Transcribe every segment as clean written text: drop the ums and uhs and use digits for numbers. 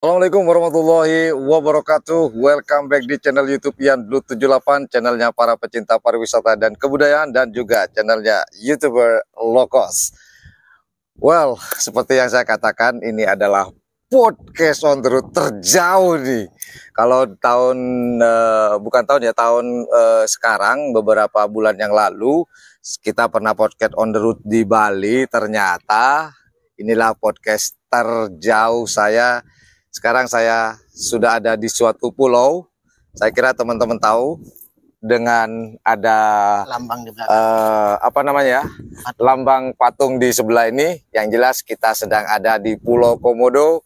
Assalamualaikum warahmatullahi wabarakatuh. Welcome back di channel YouTube Ian Blue 78, channelnya para pecinta pariwisata dan kebudayaan, dan juga channelnya YouTuber low cost. Well, seperti yang saya katakan, ini adalah podcast on the road terjauh nih. Kalau tahun bukan tahun ya, tahun sekarang beberapa bulan yang lalu kita pernah podcast on the road di Bali. Ternyata inilah podcast terjauh saya. Sekarang saya sudah ada di suatu pulau. Saya kira teman-teman tahu dengan ada lambang di belakang. Apa namanya? Lambang patung di sebelah ini. Yang jelas kita sedang ada di Pulau Komodo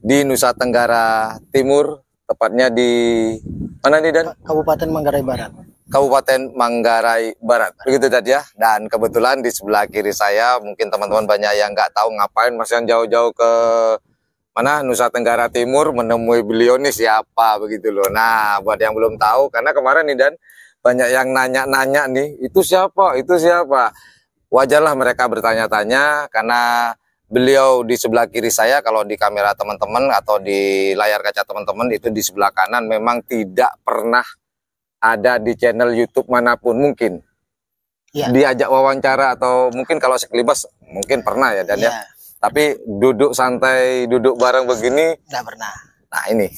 di Nusa Tenggara Timur, tepatnya di mana nih, Dan? Kabupaten Manggarai Barat. Kabupaten Manggarai Barat, begitu tadi ya. Dan kebetulan di sebelah kiri saya, mungkin teman-teman banyak yang nggak tahu ngapain masih jauh-jauh ke mana, Nusa Tenggara Timur, menemui beliau nih siapa begitu loh. Nah, buat yang belum tahu, karena kemarin nih Dan, banyak yang nanya-nanya nih, itu siapa, itu siapa. Wajarlah mereka bertanya-tanya, karena beliau di sebelah kiri saya. Kalau di kamera teman-teman atau di layar kaca teman-teman, itu di sebelah kanan memang tidak pernah ada di channel YouTube manapun. Mungkin ya, diajak wawancara atau mungkin kalau sekelibas mungkin pernah ya Dan ya. Tapi duduk santai, duduk bareng begini nggak pernah. Nah, ini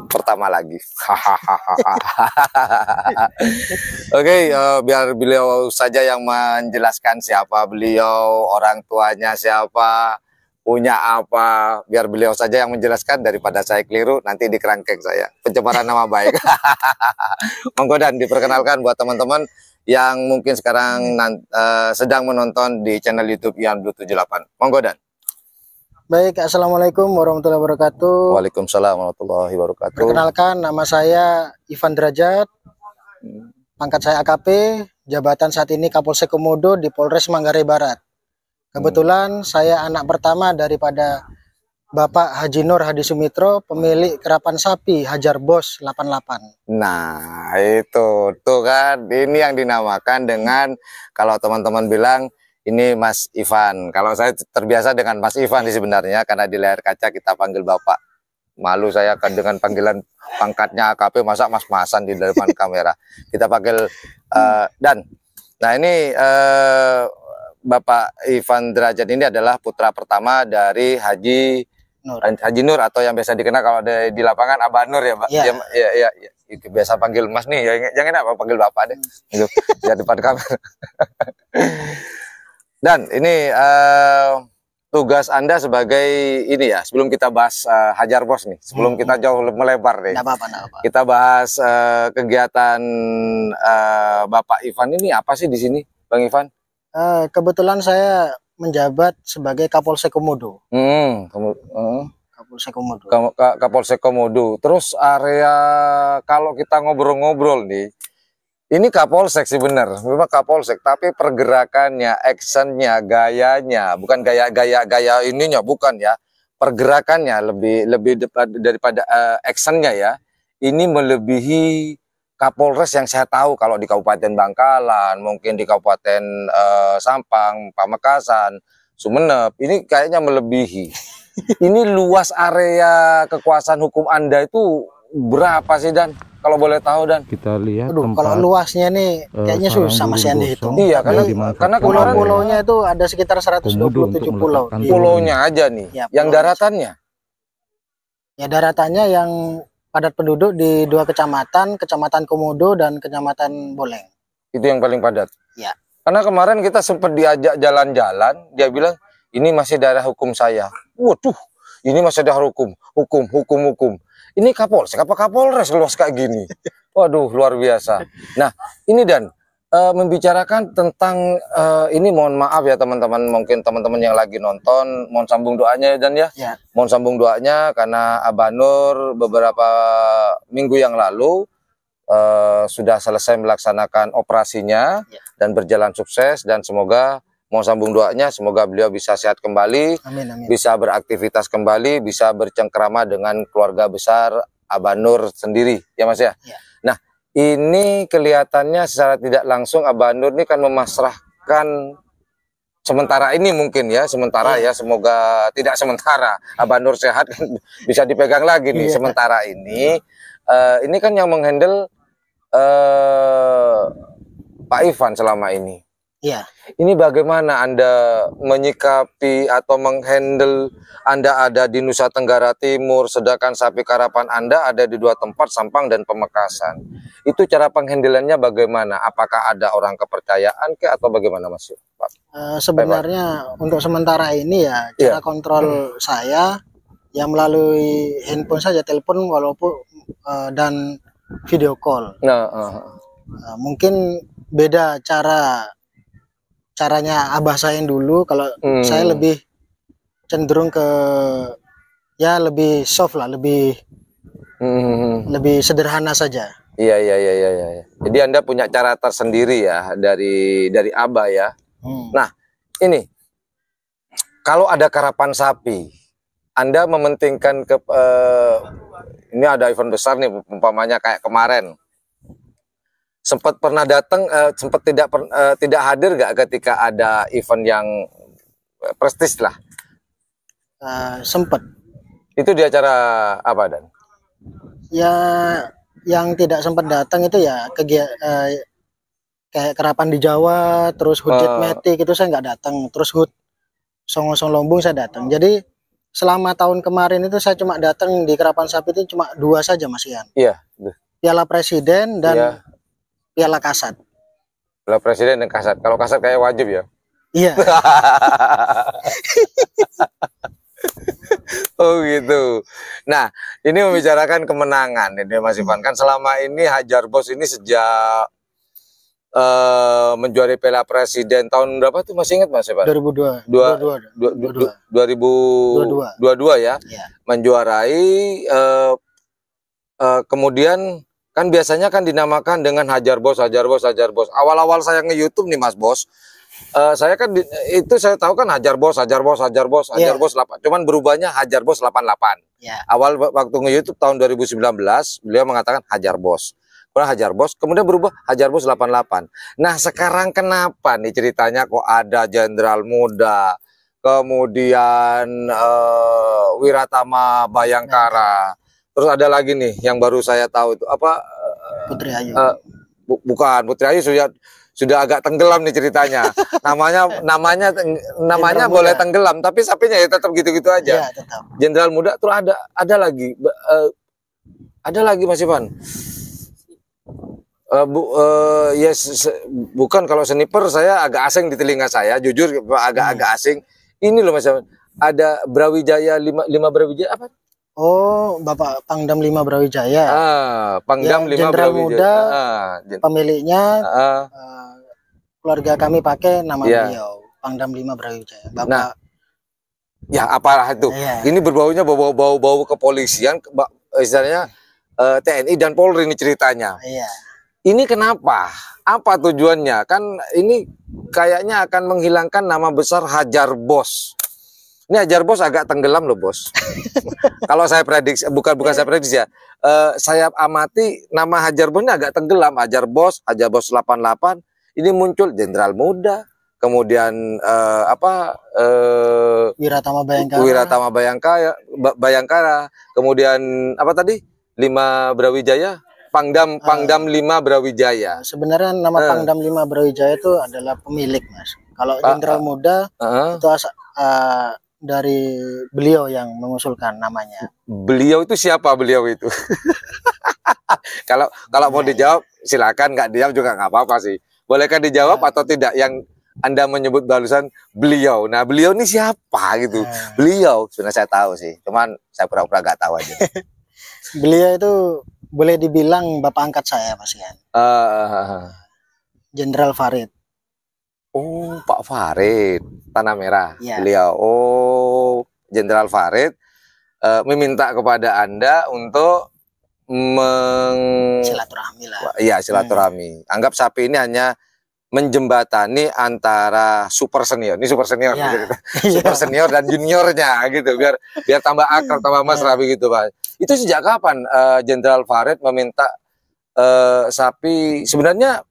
pertama lagi. Oke, biar beliau saja yang menjelaskan siapa beliau, orang tuanya siapa, punya apa. Biar beliau saja yang menjelaskan daripada saya keliru nanti dikerangkeng saya. Pencemaran nama baik. Monggo Dan, diperkenalkan buat teman-teman yang mungkin sekarang sedang menonton di channel YouTube Ian Blue 78. Monggo Dan. Baik, assalamualaikum warahmatullahi wabarakatuh. Waalaikumsalam warahmatullahi wabarakatuh. Perkenalkan, nama saya Ivan Derajat. Pangkat saya AKP, jabatan saat ini Kapolsek Komodo di Polres Manggarai Barat. Kebetulan saya anak pertama daripada Bapak Haji Nur Hadi Sumitro, pemilik kerapan sapi Hajar Bos 88. Nah, itu tuh kan, ini yang dinamakan dengan, kalau teman-teman bilang ini Mas Ivan. Kalau saya terbiasa dengan Mas Ivan sih sebenarnya, karena di layar kaca kita panggil Bapak. Malu saya kan dengan panggilan pangkatnya AKP, masa mas-masan di depan kamera. Kita panggil Dan. Nah, ini Bapak Ivan Derajat ini adalah putra pertama dari Haji Nur, atau yang biasa dikenal kalau di lapangan Abah Nur ya, Mbak. Iya, ya, ya. Biasa panggil Mas nih, ya, jangan apa panggil Bapak deh. Gitu. Ya, depan kamera. Dan ini tugas Anda sebagai ini ya, sebelum kita bahas Hajar Bos nih, sebelum kita jauh melebar nih. Kita bahas kegiatan Bapak Ivan ini apa sih di sini, Bang Ivan? Kebetulan saya menjabat sebagai Kapolsek Komodo. Kapolsek Komodo. Kapolsek Komodo. Terus area kalau kita ngobrol-ngobrol nih, ini Kapolsek sih bener, memang Kapolsek. Tapi pergerakannya, actionnya, gayanya, bukan gaya ininya, bukan ya. Pergerakannya lebih daripada actionnya ya. Ini melebihi Kapolres yang saya tahu kalau di Kabupaten Bangkalan, mungkin di Kabupaten Sampang, Pamekasan, Sumeneb, ini kayaknya melebihi. Ini luas area kekuasaan hukum Anda itu berapa sih Dan? Kalau boleh tahu Dan? Kita lihat. Kalau luasnya nih kayaknya susah masih Anda hitung. Iya, karena pulau-pulaunya itu ada sekitar 127 pulau. Pulaunya aja nih. Ya, yang daratannya? Ya, daratannya yang padat penduduk di 2 kecamatan, Kecamatan Komodo dan Kecamatan Boleng. Itu yang paling padat? Ya. Karena kemarin kita sempat diajak jalan-jalan, dia bilang, ini masih daerah hukum saya. Waduh, ini masih daerah hukum. Ini Kapolsek apa Kapolres luas kayak gini? Waduh, luar biasa. Nah, ini Dan, membicarakan tentang ini, mohon maaf ya teman-teman, mungkin teman-teman yang lagi nonton, mohon sambung doanya ya Dan ya. Mohon sambung doanya karena Abah Nur beberapa minggu yang lalu sudah selesai melaksanakan operasinya dan berjalan sukses, dan semoga mohon sambung doanya, semoga beliau bisa sehat kembali, amin. Bisa beraktivitas kembali, bisa bercengkrama dengan keluarga besar Abah Nur sendiri, ya Mas ya. Nah, ini kelihatannya secara tidak langsung Abah Nur ini kan memasrahkan sementara ini mungkin ya, sementara ya, semoga tidak sementara. Abah Nur sehat kan bisa dipegang lagi nih. Sementara ini kan yang menghandle Pak Ivan selama ini. Iya. Ini bagaimana Anda menyikapi atau menghandle? Anda ada di Nusa Tenggara Timur, sedangkan sapi karapan Anda ada di 2 tempat, Sampang dan Pamekasan. Itu cara penghandlannya bagaimana? Apakah ada orang kepercayaan atau bagaimana, Mas? Sebenarnya untuk sementara ini ya cara kontrol saya ya melalui handphone saja, telepon walaupun dan video call. Mungkin beda caranya abah saya yang dulu. Kalau saya lebih cenderung ke ya lebih soft lah, lebih sederhana saja. Iya. Jadi Anda punya cara tersendiri ya dari abah ya. Nah, ini kalau ada karapan sapi, Anda mementingkan ini ada event besar nih, umpamanya kayak kemarin. Sempat pernah datang, sempat tidak hadir nggak ketika ada event yang prestis lah? Sempat. Itu di acara apa, Dan? Ya, yang tidak sempat datang itu ya kayak karapan di Jawa, terus Hut Metik itu saya nggak datang, terus Hut Songosong Lombung saya datang. Jadi selama tahun kemarin itu saya cuma datang di karapan sapi itu cuma 2 saja, Mas Ian. Iya. Piala Presiden dan Piala Kasat. Piala Presiden dan Kasat. Kalau Kasat kayak wajib ya? Iya. Oh gitu. Nah, ini membicarakan kemenangan ini Mas Ivan. Kan selama ini Hajar Bos ini sejak menjuarai Piala Presiden tahun berapa tuh, masih ingat Mas Ivan? 2022 ya. Menjuarai kemudian kan biasanya kan dinamakan dengan Hajar Bos. Awal-awal saya nge-YouTube nih Mas Bos, saya kan itu saya tahu kan Hajar Bos 8. Cuman berubahnya Hajar Bos 88. Awal waktu nge-YouTube tahun 2019 beliau mengatakan Hajar Bos. Kemudian berubah Hajar Bos 88. Nah, sekarang kenapa nih ceritanya kok ada Jenderal Muda, kemudian Wiratama Bayangkara. Terus ada lagi nih yang baru saya tahu itu apa? Putri Ayu. Bukan, Putri Ayu sudah agak tenggelam nih ceritanya. namanya boleh tenggelam, tapi sapinya ya tetap gitu-gitu aja. Ya, tetap. Jenderal Muda. Terus ada lagi Mas Ivan. Bukan, kalau sniper saya agak asing di telinga saya, jujur agak asing. Ini loh Mas Ivan. Ada Brawijaya 5 Brawijaya apa? Oh, Bapak Pangdam 5 Brawijaya. Pangdam 5 Jenderal Brawijaya. Muda, pemiliknya keluarga kami pakai nama beliau, Pangdam 5 Brawijaya. Bapak. Nah, ya apalah itu. Ini berbaunya bau kepolisian, istilahnya TNI dan Polri ini ceritanya. Ini kenapa? Apa tujuannya? Kan ini kayaknya akan menghilangkan nama besar Hajar Bos. Ini Hajar Bos agak tenggelam loh Bos. Kalau saya prediksi, bukan saya prediksi ya. Saya amati nama Hajar Bos ini agak tenggelam. Hajar Bos 88. Ini muncul Jenderal Muda, kemudian Wiratama Bayangkara, kemudian apa tadi? 5 Brawijaya, Pangdam 5 Brawijaya. Sebenarnya nama Pangdam 5 Brawijaya itu adalah pemilik, Mas. Kalau Jenderal Muda itu dari beliau yang mengusulkan namanya. Beliau itu siapa beliau itu? Kalau mau dijawab silakan, nggak dijawab juga nggak apa-apa sih. Bolehkah dijawab atau tidak yang Anda menyebut barusan beliau? Nah, beliau ini siapa gitu? Beliau sebenarnya saya tahu sih, cuman saya pura-pura nggak tahu aja. Beliau itu boleh dibilang bapak angkat saya, Mas Ian. Jenderal Farid. Oh, Pak Farid, Tanah Merah. Ya. Beliau. Oh, Jenderal Farid meminta kepada Anda untuk silaturahmi lah. Iya, silaturahmi. Anggap sapi ini hanya menjembatani antara super senior. Ini super senior, ya. Super senior dan juniornya gitu, biar tambah akrab, tambah mesra begitu, Pak. Itu sejak kapan Jenderal Farid meminta sapi? Sebenarnya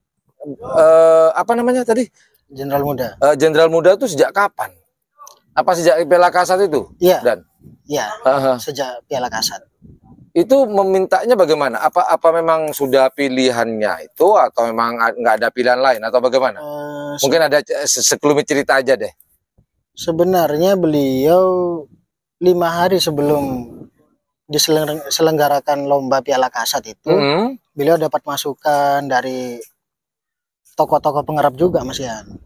apa namanya tadi? Jenderal Muda. Jenderal Muda itu sejak kapan? Apa sejak Piala Kasat itu? Iya. Dan Iya. Sejak Piala Kasat. Itu memintanya bagaimana? Apa memang sudah pilihannya itu atau memang nggak ada pilihan lain atau bagaimana? Mungkin ada sekelumit cerita aja deh. Sebenarnya beliau 5 hari sebelum diselenggarakan lomba Piala Kasat itu, beliau dapat masukan dari tokoh-tokoh penggerak juga, Mas Yan.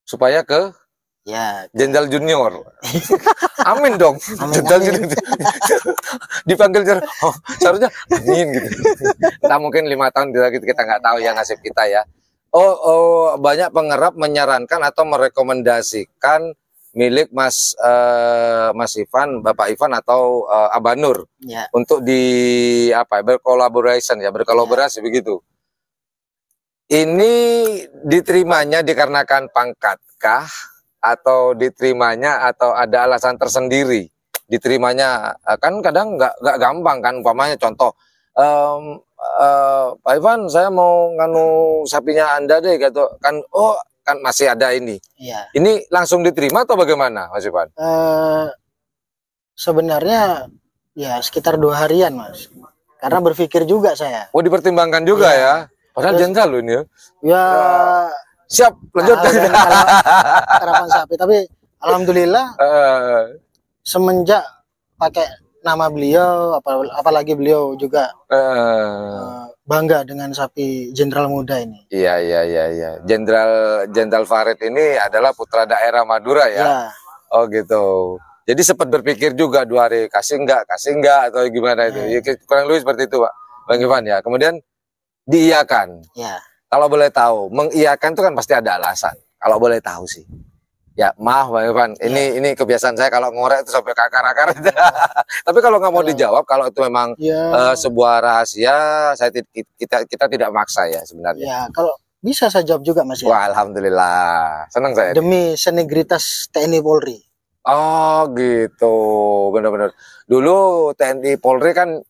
Supaya ke Jenderal Junior. Amin dong. Jenderal Junior. Dipanggil seharusnya amin gitu. Entah mungkin 5 tahun kita nggak tahu ya nasib kita ya. Banyak penggerak menyarankan atau merekomendasikan milik Mas Ivan, Bapak Ivan atau Abah Nur untuk berkolaborasi begitu. Ini diterimanya dikarenakan pangkatkah atau diterimanya atau ada alasan tersendiri? Diterimanya kan kadang nggak gampang kan, umpamanya contoh Pak Ivan, saya mau nganu sapinya Anda deh gitu kan. Kan masih ada ini. Iya. Ini langsung diterima atau bagaimana, Mas Ivan? Sebenarnya ya sekitar 2 harian, Mas. Karena berpikir juga saya. Dipertimbangkan juga ya. Padahal jenderal loh ini ya. Ya. Siap, lanjut. Karapan sapi. Tapi alhamdulillah semenjak pakai nama beliau, apalagi beliau juga bangga dengan sapi Jenderal Muda ini. Iya. Jenderal Farid ini adalah putra daerah Madura ya. Iya. Oh gitu. Jadi sempat berpikir juga 2 hari kasih enggak atau gimana itu. Ya, kurang lebih seperti itu, Pak Bang Ivan ya. Kemudian diiyakan. Ya. Kalau boleh tahu, mengiyakan itu kan pasti ada alasan. Kalau boleh tahu sih. Ya maaf Bang Ivan, ini kebiasaan saya kalau ngorek itu sampai akar-akar. Tapi kalau nggak mau dijawab, kalau itu memang sebuah rahasia, kita tidak maksa ya sebenarnya. Ya kalau bisa saya jawab juga Mas. Wah alhamdulillah, senang saya. Demi senioritas TNI Polri. Oh gitu, benar-benar. Dulu TNI Polri kan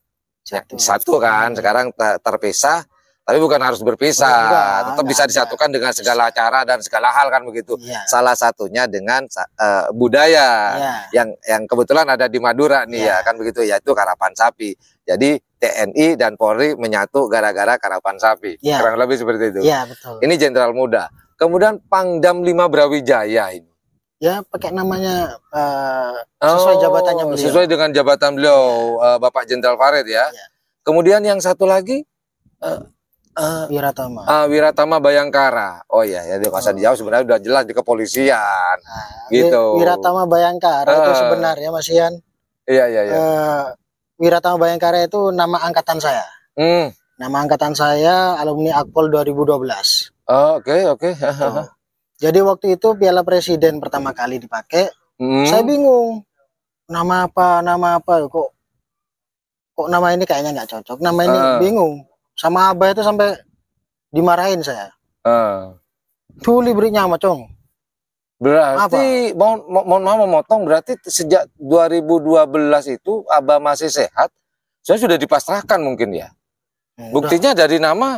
satu kan, sekarang terpisah. Tapi bukan harus berpisah, tetap bisa disatukan dengan segala cara dan segala hal kan begitu. Ya. Salah satunya dengan budaya yang kebetulan ada di Madura nih ya kan begitu, yaitu karapan sapi. Jadi TNI dan Polri menyatu gara-gara karapan sapi. Ya. Kurang lebih seperti itu. Ya, betul. Ini Jenderal Muda. Kemudian Pangdam 5 Brawijaya ini. Ya, pakai namanya sesuai jabatannya beliau. Sesuai dengan jabatan beliau, Bapak Jenderal Farid ya. Kemudian yang satu lagi Wiratama Bayangkara. Oh iya ya, di masa dijawab sebenarnya udah jelas di kepolisian. Gitu. Wiratama Bayangkara itu sebenarnya Mas Ian. Iya. Wiratama Bayangkara itu nama angkatan saya. Nama angkatan saya alumni Akpol 2012. Oke. Jadi waktu itu Piala Presiden pertama kali dipakai, saya bingung. Nama apa kok nama ini kayaknya nggak cocok. Nama ini bingung. Sama Abah itu sampai dimarahin saya. Tuli berinya sama Cong. Berarti mohon maaf memotong, berarti sejak 2012 itu Abah masih sehat, saya sudah dipasrahkan mungkin ya. Buktinya dari nama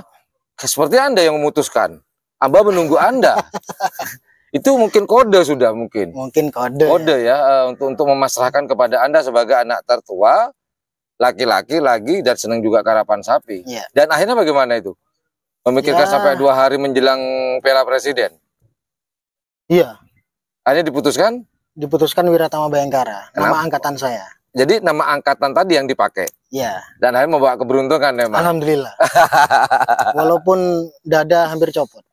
seperti Anda yang memutuskan. Abah menunggu Anda. Itu mungkin kode sudah mungkin. Mungkin kode ya untuk memasrahkan kepada Anda sebagai anak tertua. Laki-laki lagi dan senang juga karapan sapi. Dan akhirnya bagaimana itu? Memikirkan sampai 2 hari menjelang Piala Presiden. Iya. Akhirnya diputuskan? Diputuskan Wiratama Bayangkara. Nama angkatan saya. Jadi nama angkatan tadi yang dipakai? Iya. Dan akhirnya membawa keberuntungan memang? Alhamdulillah. Walaupun dada hampir copot.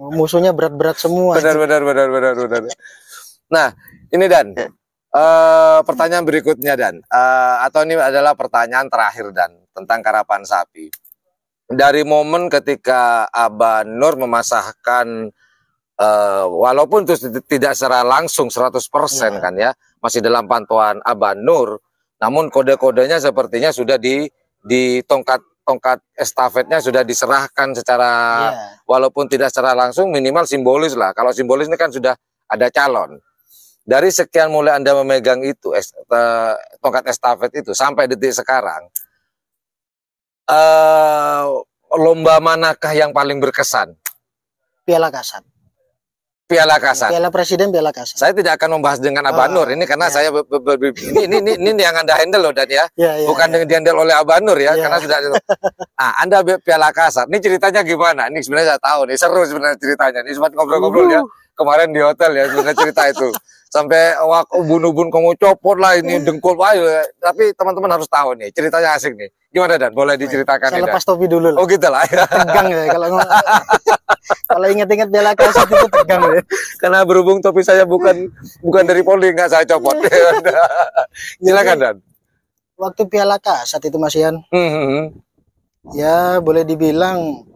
Musuhnya berat-berat semua. Benar. Nah, ini Dan. Pertanyaan berikutnya Dan, atau ini adalah pertanyaan terakhir Dan tentang karapan sapi. Dari momen ketika Abah Nur memasahkan, walaupun itu tidak secara langsung 100% kan ya, masih dalam pantauan Abah Nur, namun kode-kodenya sepertinya sudah di tongkat estafetnya sudah diserahkan secara walaupun tidak secara langsung, minimal simbolis lah. Kalau simbolis ini kan sudah ada calon. Dari sekian mulai Anda memegang itu tongkat estafet itu sampai detik sekarang, lomba manakah yang paling berkesan? Piala Kasat. Piala Kasat. Piala Presiden, Piala Kasat. Saya tidak akan membahas dengan Abanur ini karena saya ini yang Anda handle loh Dan ya. Bukan dengan dihandle oleh Abanur ya, karena sudah Anda Piala Kasat. Ini ceritanya gimana? Ini sebenarnya saya tahu nih, seru sebenarnya ceritanya. Ini sempat ngobrol-ngobrol ya kemarin di hotel ya sebenarnya cerita itu. Sampai ubun-ubun kamu copot lah ini dengkul ya. Tapi teman-teman harus tahu nih, ceritanya asik nih. Gimana Dan? Boleh diceritakan Saya ya, lepas topi dulu lah. Oh gitu lah ya. Tegang ya kalau inget-inget Piala Kasat itu tegang ya. Karena berhubung topi saya bukan dari Polri, nggak saya copot. Silakan Dan. Waktu Piala Kasat itu Mas Ian, ya boleh dibilang